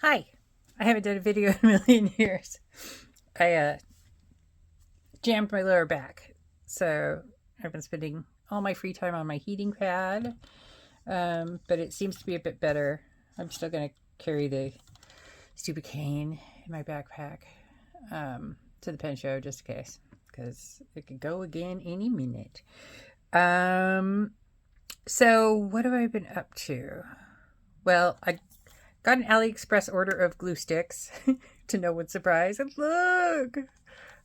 Hi, I haven't done a video in a million years. I jammed my lower back, so I've been spending all my free time on my heating pad, but it seems to be a bit better. I'm still going to carry the stupid cane in my backpack to the pen show just in case, because it could go again any minute. So what have I been up to? Well, I got an AliExpress order of glue sticks to no one's surprise. And look,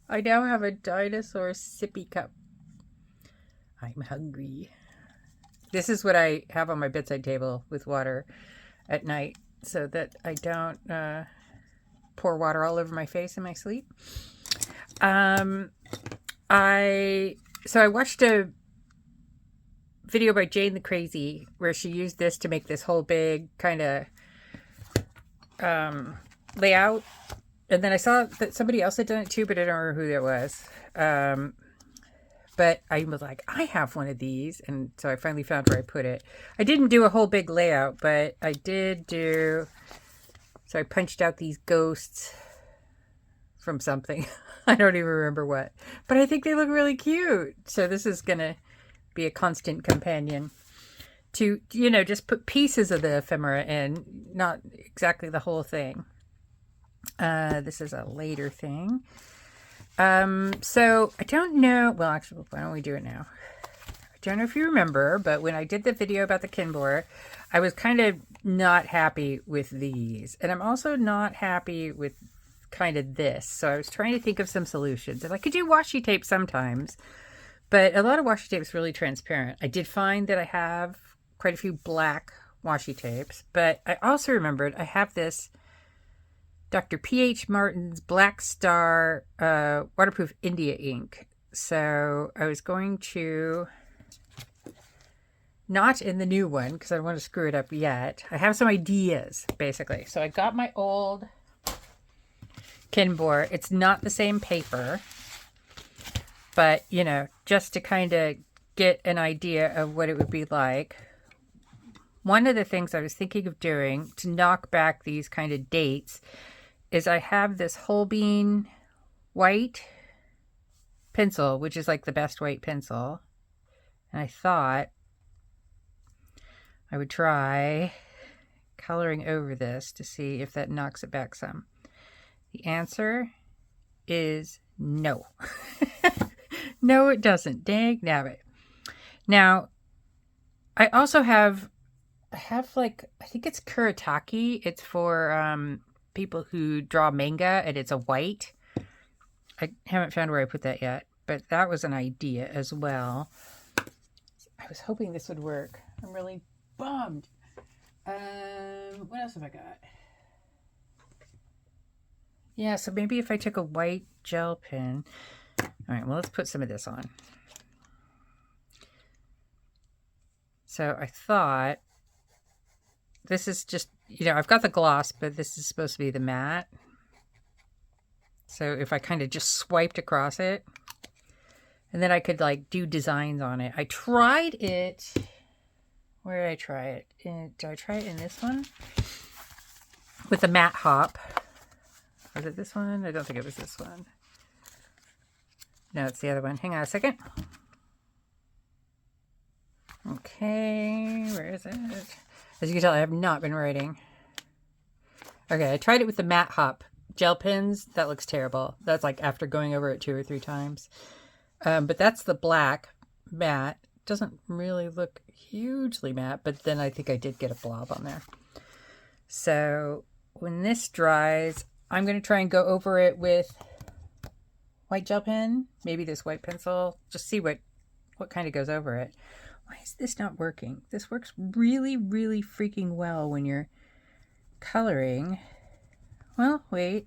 I now have a dinosaur sippy cup. I'm hungry. This is what I have on my bedside table with water at night so that I don't pour water all over my face in my sleep. I watched a video by Jane the Crazy where she used this to make this whole big kind of layout, and then I saw that somebody else had done it too, but I don't remember who that was. But I was like, I have one of these, and so I finally found where I put it. I didn't do a whole big layout, but I did do. So I punched out these ghosts from something. I don't even remember what, but I think they look really cute. So this is gonna be a constant companion to, just put pieces of the ephemera in, not exactly the whole thing. This is a later thing. So I don't know. Well, actually, why don't we do it now? I don't know if you remember, but when I did the video about the Kinbor, I was kind of not happy with these. And I'm also not happy with kind of this. So I was trying to think of some solutions. And I could do washi tape sometimes, but a lot of washi tape is really transparent. I did find that I have quite a few black washi tapes, but I also remembered I have this Dr. P.H. Martin's Black Star waterproof India ink. So I was going to, not in the new one because I don't want to screw it up yet. I have some ideas basically. So I got my old Kinbor. It's not the same paper, but just to kind of get an idea of what it would be like. One of the things I was thinking of doing to knock back these kind of dates is I have this Holbein white pencil, which is like the best white pencil. And I thought I would try coloring over this to see if that knocks it back some. The answer is no. No, it doesn't. Dang nabbit. Now, I also have like, I think it's Kuretake. It's for people who draw manga, and it's a white. I haven't found where I put that yet, but that was an idea as well. I was hoping this would work. I'm really bummed. What else have I got? Yeah, so maybe if I took a white gel pen. All right, well, let's put some of this on. So I thought this is just, I've got the gloss, but this is supposed to be the matte. So if I kind of just swiped across it, and then I could like do designs on it. I tried it. Where did I try it? Did I try it in this one? With the matte hop. Was it this one? I don't think it was this one. No, it's the other one. Hang on a second. Okay, where is it? As you can tell, I have not been writing. Okay, I tried it with the matte hop gel pens. That looks terrible. That's like after going over it 2 or 3 times. But that's the black matte. Doesn't really look hugely matte, but then I think I did get a blob on there. So when this dries, I'm going to try and go over it with white gel pen, maybe this white pencil, just see what kind of goes over it. Why is this not working? This works really, really freaking well when you're coloring. Well, wait.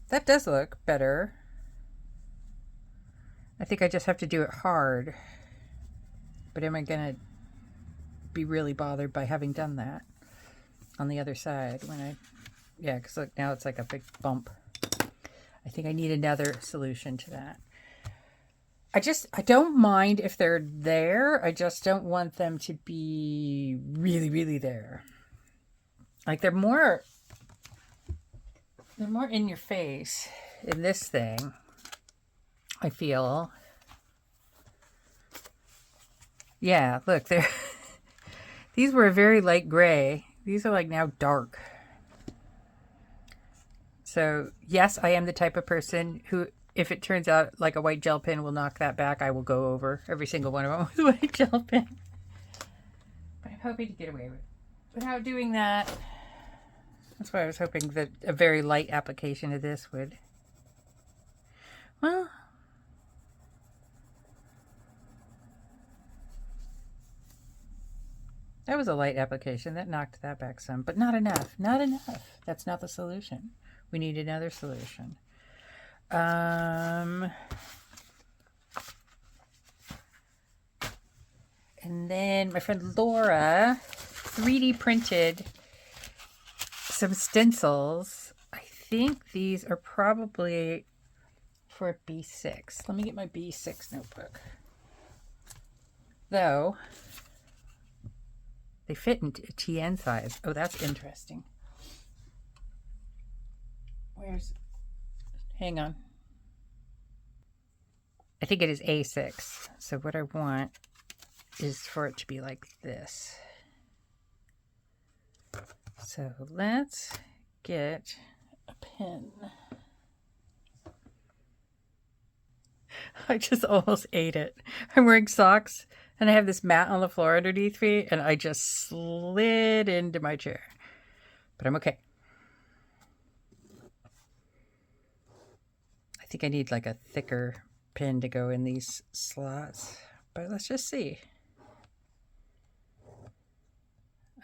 That does look better. I think I just have to do it hard. But am I going to be really bothered by having done that on the other side when yeah, because look, now it's like a big bump. I think I need another solution to that. I don't mind if they're there. I just don't want them to be really, really there. Like they're more in your face in this thing, I feel. Yeah, look, they're these were a very light gray. These are like now dark. So yes, I am the type of person who, if it turns out like a white gel pen will knock that back, I will go over every single one of them with a white gel pen. But I'm hoping to get away without doing that. That's why I was hoping that a very light application of this would. Well, that was a light application. That knocked that back some, but not enough. Not enough. That's not the solution. We need another solution. And then my friend Laura 3D printed some stencils. I think these are probably for B6. Let me get my B6 notebook. Though, they fit into a TN size. Oh, that's interesting. Hang on. I think it is A6. So what I want is for it to be like this. So let's get a pen. I just almost ate it. I'm wearing socks and I have this mat on the floor underneath me and I just slid into my chair. But I'm okay. I think I need like a thicker pin to go in these slots, but let's just see.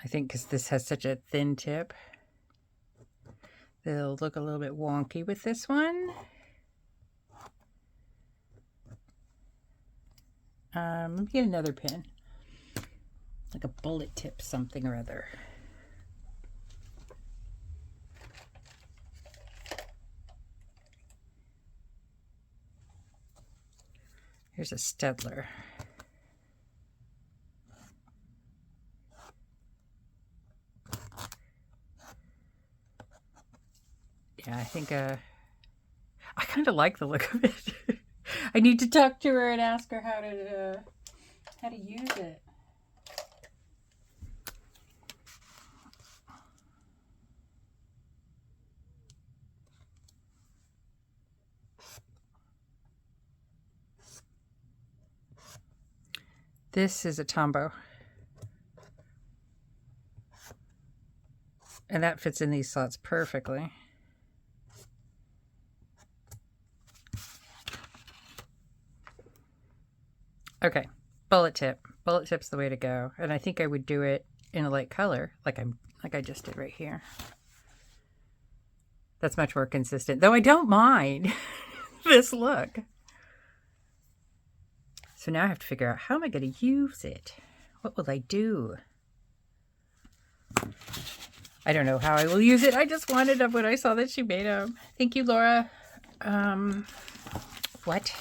I think because this has such a thin tip, it'll look a little bit wonky with this one. Let me get another pin, like a bullet tip something or other. Here's a Stedler. Yeah, I think I kind of like the look of it. I need to talk to her and ask her how to use it. This is a Tombow. And that fits in these slots perfectly. Okay, bullet tip. Bullet tip's the way to go. And I think I would do it in a light color, like I just did right here. That's much more consistent, though I don't mind this look. So now I have to figure out, how am I going to use it? What will I do? I don't know how I will use it. I just wanted them when I saw that she made them. Thank you, Laura. What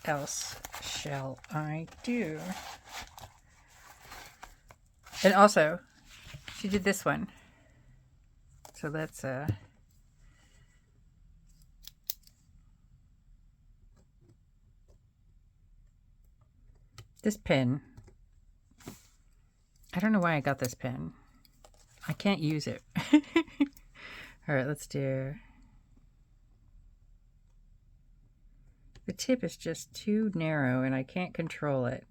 else shall I do? And also, she did this one. So let's this pen. I don't know why I got this pen. I can't use it. All right, let's do. The tip is just too narrow and I can't control it.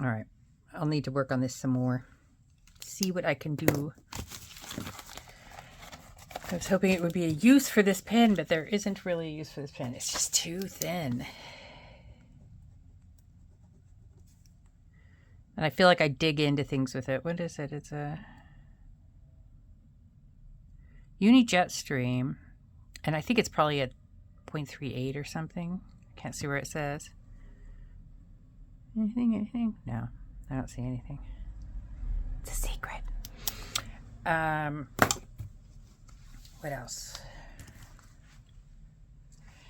All right, I'll need to work on this some more. See what I can do. I was hoping it would be a use for this pen, but there isn't really a use for this pen. It's just too thin. And I feel like I dig into things with it. What is it? It's a Uni Jetstream. And I think it's probably a 0.38 or something. Can't see where it says. Anything? No, I don't see anything. It's a secret. What else?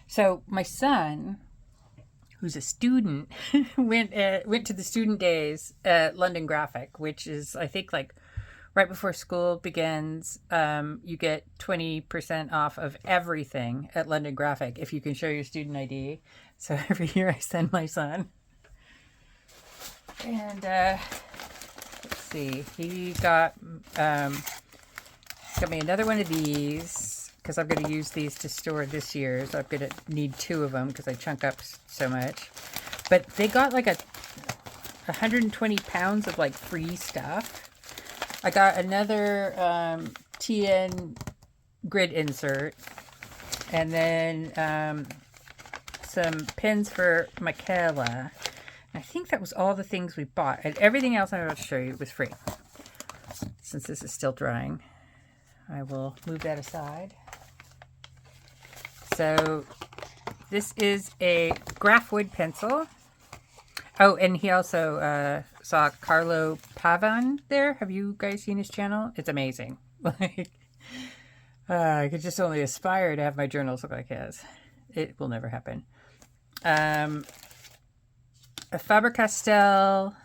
So my son, who's a student, went to the student days at London Graphic, which is, I think, like right before school begins. You get 20% off of everything at London Graphic if you can show your student ID. So every year I send my son. And let's see, he got me another one of these because I'm going to use these to store this year. So I'm going to need 2 of them because I chunk up so much. But they got like 120 pounds of like free stuff. I got another TN grid insert, and then some pins for Michaela. I think that was all the things we bought, and everything else I'm about to show you was free. Since this is still drying, I will move that aside. So this is a graph wood pencil. Oh, and he also saw Carlo Pavan there. Have you guys seen his channel? It's amazing. Like, I could just only aspire to have my journals look like his. It will never happen. A Faber-Castell.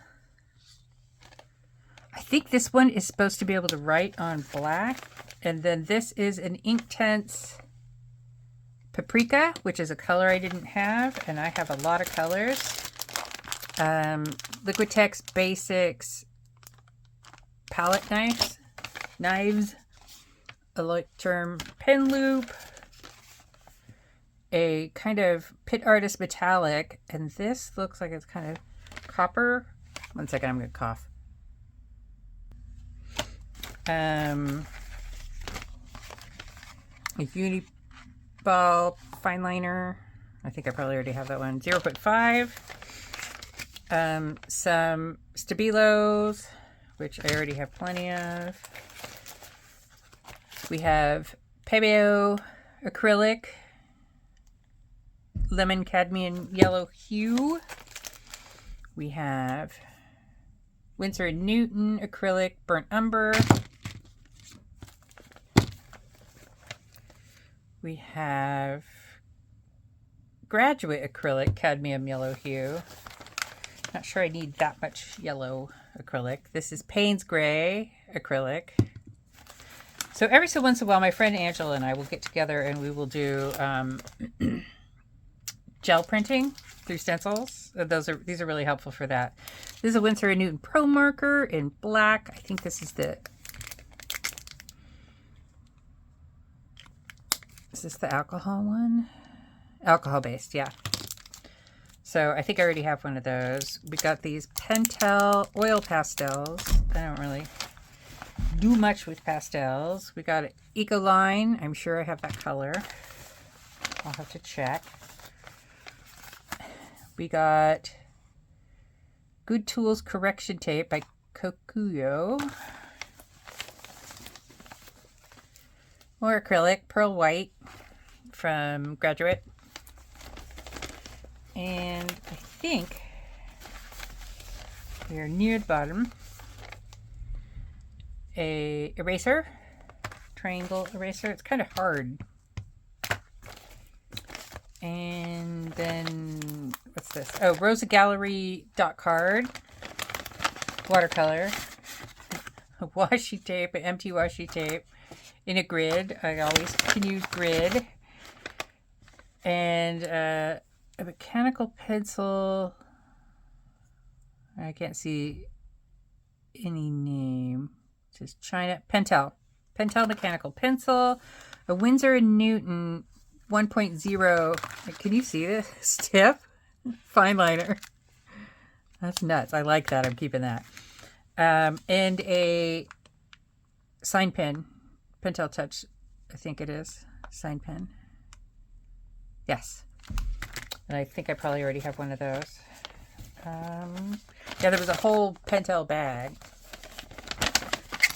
I think this one is supposed to be able to write on black. And then this is an Inktense Paprika, which is a color I didn't have. And I have a lot of colors. Liquitex Basics palette knives, a Electrum pen loop, a kind of Pit Artist metallic, and this looks like it's kind of copper. One second, I'm going to cough. A Uniball fine liner. I think I probably already have that one. 0.5. Some Stabilos, which I already have plenty of. We have Pebeo acrylic, lemon cadmium yellow hue. We have Winsor & Newton acrylic burnt umber. We have Graduate acrylic cadmium yellow hue. Not sure I need that much yellow acrylic. This is Payne's Gray acrylic. So every so once in a while, my friend Angela and I will get together and we will do gel printing through stencils. These are really helpful for that. This is a Winsor & Newton Pro marker in black. I think this is is this the alcohol one? Alcohol based, yeah. So I think I already have one of those. We got these Pentel oil pastels. I don't really do much with pastels. We got Ecoline. I'm sure I have that color. I'll have to check. We got Good Tools Correction Tape by Kokuyo. More acrylic, Pearl White from Graduate. And I think we are near the bottom. A eraser, triangle eraser. It's kind of hard. And then, what's this? Oh, Rosa Gallery dot card. Watercolor. Washi tape, an empty washi tape in a grid. I always can use grid. And a mechanical pencil. I can't see any name. It says China. Pentel mechanical pencil. A Winsor & Newton 1.0. Can you see this tip? Fine liner. That's nuts. I like that. I'm keeping that. And a sign pen. Pentel Touch, I think it is. Sign pen. Yes. And I think I probably already have one of those. Yeah, there was a whole Pentel bag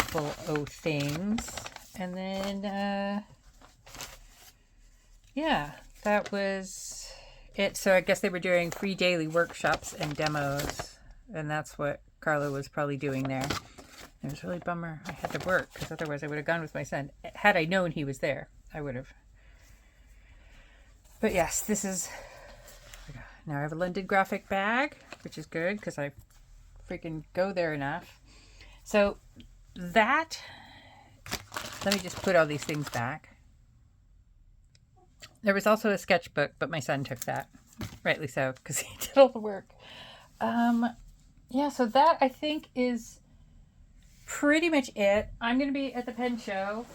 full of things. And then, yeah, that was it. So I guess they were doing free daily workshops and demos. And that's what Carla was probably doing there. It was really a bummer I had to work, because otherwise I would have gone with my son. Had I known he was there, I would have. But yes, this is... Now I have a London graphic bag, which is good, because I freaking go there enough. So that... Let me just put all these things back. There was also a sketchbook, but my son took that. Rightly so, because he did all the work. Yeah, so that I think is pretty much it. I'm going to be at the pen show.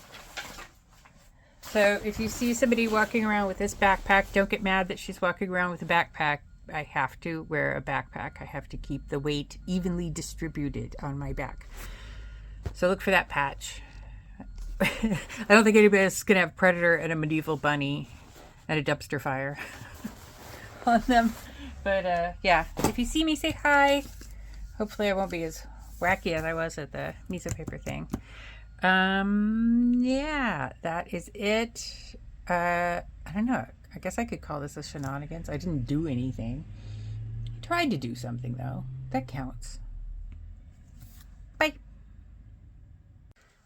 So if you see somebody walking around with this backpack, don't get mad that she's walking around with a backpack. I have to wear a backpack. I have to keep the weight evenly distributed on my back. So look for that patch. I don't think anybody's going to have Predator and a medieval bunny and a dumpster fire on them. But yeah, if you see me, say hi. Hopefully I won't be as wacky as I was at the miso paper thing. Yeah, that is it. I don't know. I guess I could call this a Shaunanigans. I didn't do anything. I tried to do something, though. That counts. Bye.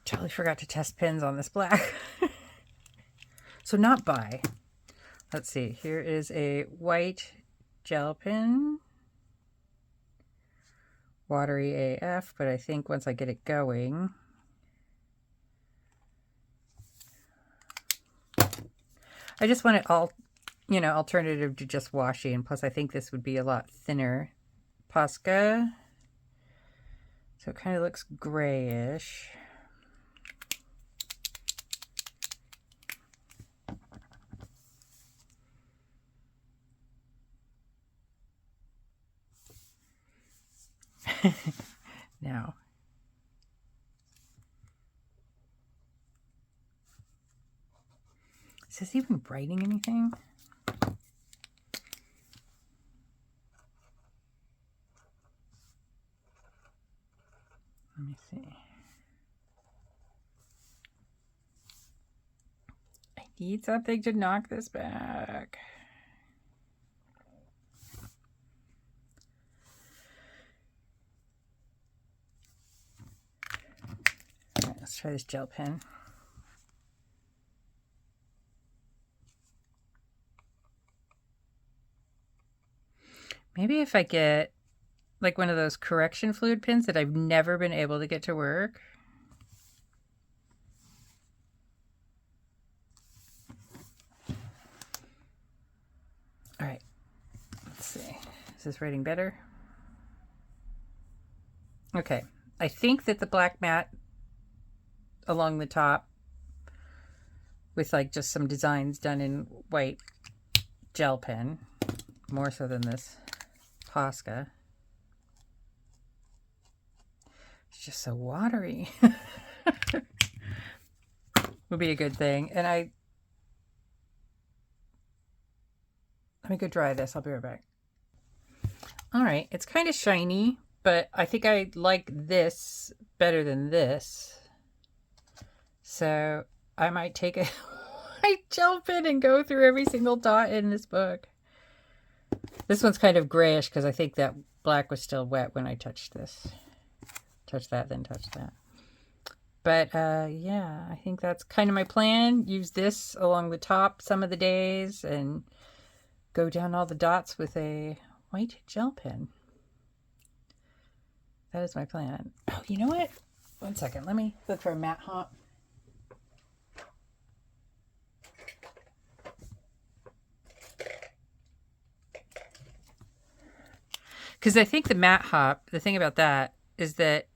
Totally forgot to test pins on this black. So not buy. Let's see. Here is a white gel pen. Watery AF, but I think once I get it going... I just want it all, alternative to just washi, and plus I think this would be a lot thinner. Posca. So it kind of looks grayish. Now. Is this even writing anything? Let me see. I need something to knock this back. All right, let's try this gel pen. Maybe if I get like one of those correction fluid pins that I've never been able to get to work. All right, let's see. Is this writing better? Okay, I think that the black mat along the top with like just some designs done in white gel pen, more so than this Posca. It's just so watery. Would be a good thing. And let me go dry this. I'll be right back. All right, it's kind of shiny, but I think I like this better than this. So I might take a white gel pen and go through every single dot in this book. This one's kind of grayish because I think that black was still wet when I touched this. Touch that, then touch that. But yeah, I think that's kind of my plan. Use this along the top some of the days and go down all the dots with a white gel pen. That is my plan. Oh, you know what? One second. Let me look for a matte hop. Because I think the matte hop, the thing about that is that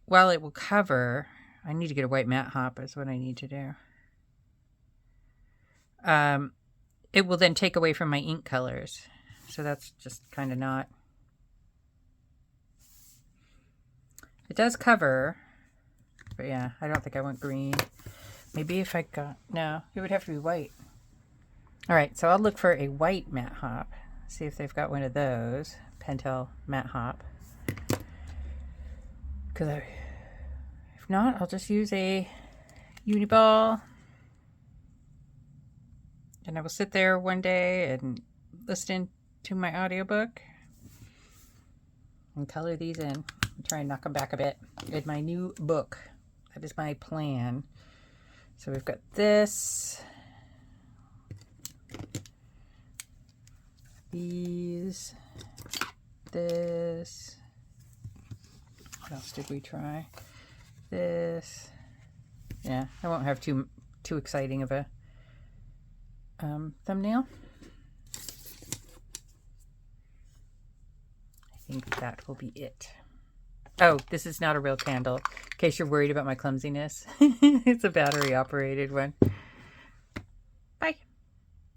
while it will cover, I need to get a white matte hop is what I need to do. It will then take away from my ink colors. So that's just kind of not. It does cover, but yeah, I don't think I want green. Maybe if I got, no, it would have to be white. All right, so I'll look for a white matte hop. See if they've got one of those. Pentel matte hop. Because if not, I'll just use a Uniball. And I will sit there one day and listen to my audiobook and color these in. I'm trying to knock them back a bit in my new book. That is my plan. So we've got this, these, this. What else did we try? This. Yeah, I won't have too exciting of a thumbnail. I think that will be it. Oh, this is not a real candle, in case you're worried about my clumsiness. It's a battery operated one.